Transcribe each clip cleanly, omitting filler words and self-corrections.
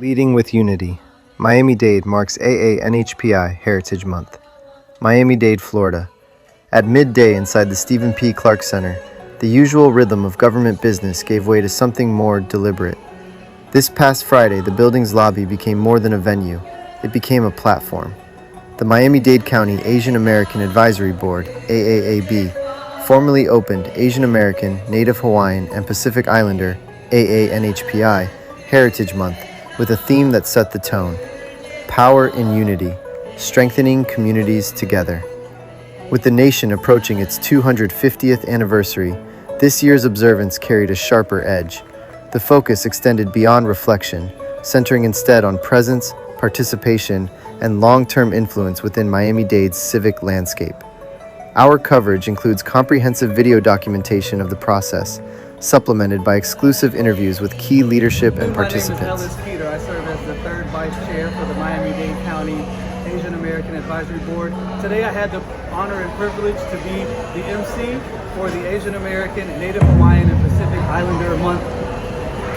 Leading with Unity. Miami-Dade marks AANHPI Heritage Month. Miami-Dade, Florida. At midday inside the Stephen P. Clark Center, the usual rhythm of government business gave way to something more deliberate. This past Friday, the building's lobby became more than a venue. It became a platform. The Miami-Dade County Asian American Advisory Board, AAAB, formally opened Asian American, Native Hawaiian, and Pacific Islander, AANHPI, Heritage Month with a theme that set the tone: Power in Unity, Strengthening Communities Together. With the nation approaching its 250th anniversary, this year's observance carried a sharper edge. The focus extended beyond reflection, centering instead on presence, participation, and long-term influence within Miami-Dade's civic landscape. Our coverage includes comprehensive video documentation of the process, supplemented by exclusive interviews with key leadership and participants. My name is Ellis Peter. I serve as the third vice chair for the Miami-Dade County Asian American Advisory Board. Today I had the honor and privilege to be the MC for the Asian American, Native Hawaiian, and Pacific Islander Month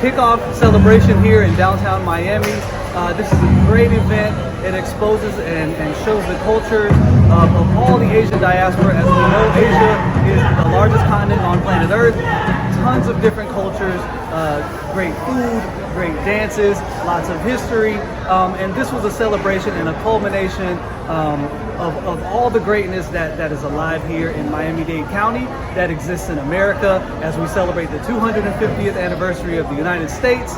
kickoff celebration here in downtown Miami. This is a great event. It exposes and shows the cultures of all the Asian diaspora. As we know, Asia is the largest continent on planet Earth. Tons of different cultures, great food, great dances, lots of history, and this was a celebration and a culmination of all the greatness that is alive here in Miami-Dade County, that exists in America as we celebrate the 250th anniversary of the United States.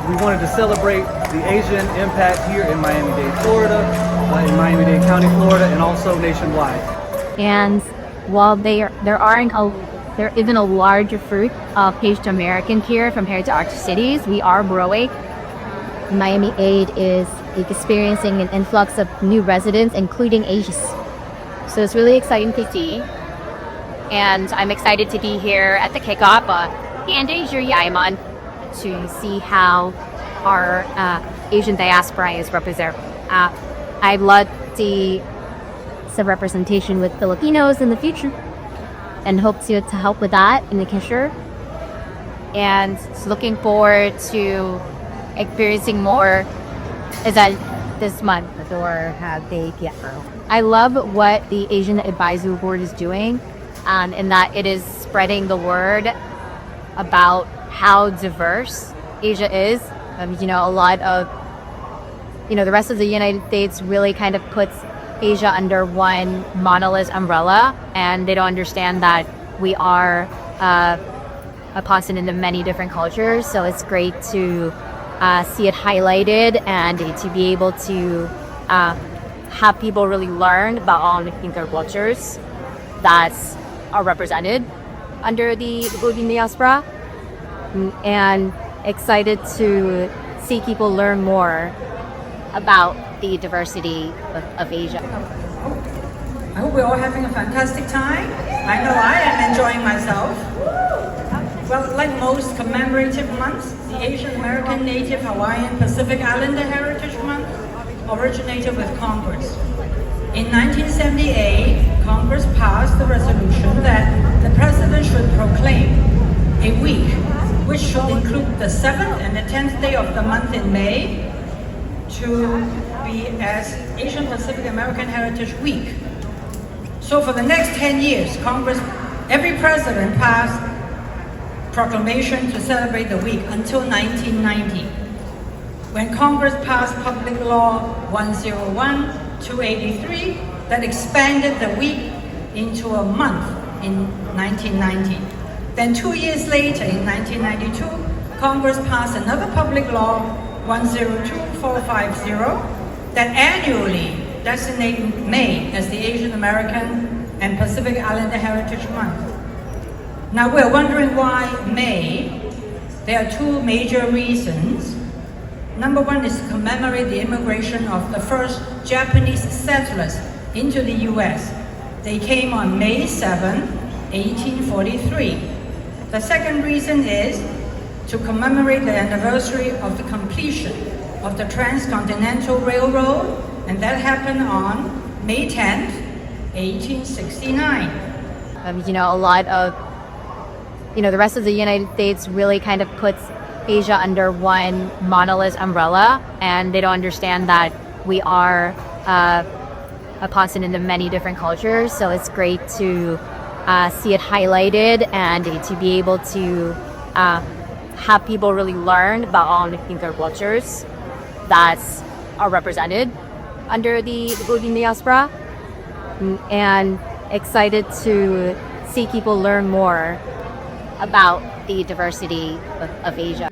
We wanted to celebrate the Asian impact here in Miami-Dade, Florida, in Miami-Dade County, Florida, and also nationwide. And while there isn't a large fruit of Asian American here compared to other cities, we are growing. Miami-Dade is experiencing an influx of new residents, including Asians. So it's really exciting to see. And I'm excited to be here at the kickoff and Asia Month to see how our Asian diaspora is represented. I'd love to see some representation with Filipinos in the future, and hope to help with that in the future. And looking forward to experiencing more this month. I love what the Asian Advisory Board is doing, in that it is spreading the word about how diverse Asia is. A lot of, the rest of the United States really kind of puts Asia under one monolith umbrella, and they don't understand that we are a continent of many different cultures. So it's great to see it highlighted and to be able to have people really learn about all the different cultures that are represented under the Asian diaspora, and excited to see people learn more about the diversity of Asia. I hope we're all having a fantastic time. I know I am enjoying myself. Well, like most commemorative months, the Asian American, Native Hawaiian, Pacific Islander Heritage Month originated with Congress. In 1978, Congress passed the resolution that the President should proclaim a week which should include the 7th and the 10th day of the month in May to be as Asian Pacific American Heritage Week. So for the next 10 years, every president passed proclamation to celebrate the week until 1990, when Congress passed Public Law 101-283 that expanded the week into a month in 1990. Then 2 years later, in 1992, Congress passed another Public Law 102-450 that annually designated May as the Asian American and Pacific Islander Heritage Month. Now we're wondering why May. There are two major reasons. Number one is to commemorate the immigration of the first Japanese settlers into the US. They came on May 7, 1843. The second reason is to commemorate the anniversary of the completion of the Transcontinental Railroad, and that happened on May 10th, 1869. A lot of, the rest of the United States really kind of puts Asia under one monolith umbrella, and they don't understand that we are a continent of many different cultures. So it's great to see it highlighted and to be able to have people really learn about all the different cultures that are represented under the Philippine diaspora, and excited to see people learn more about the diversity of Asia.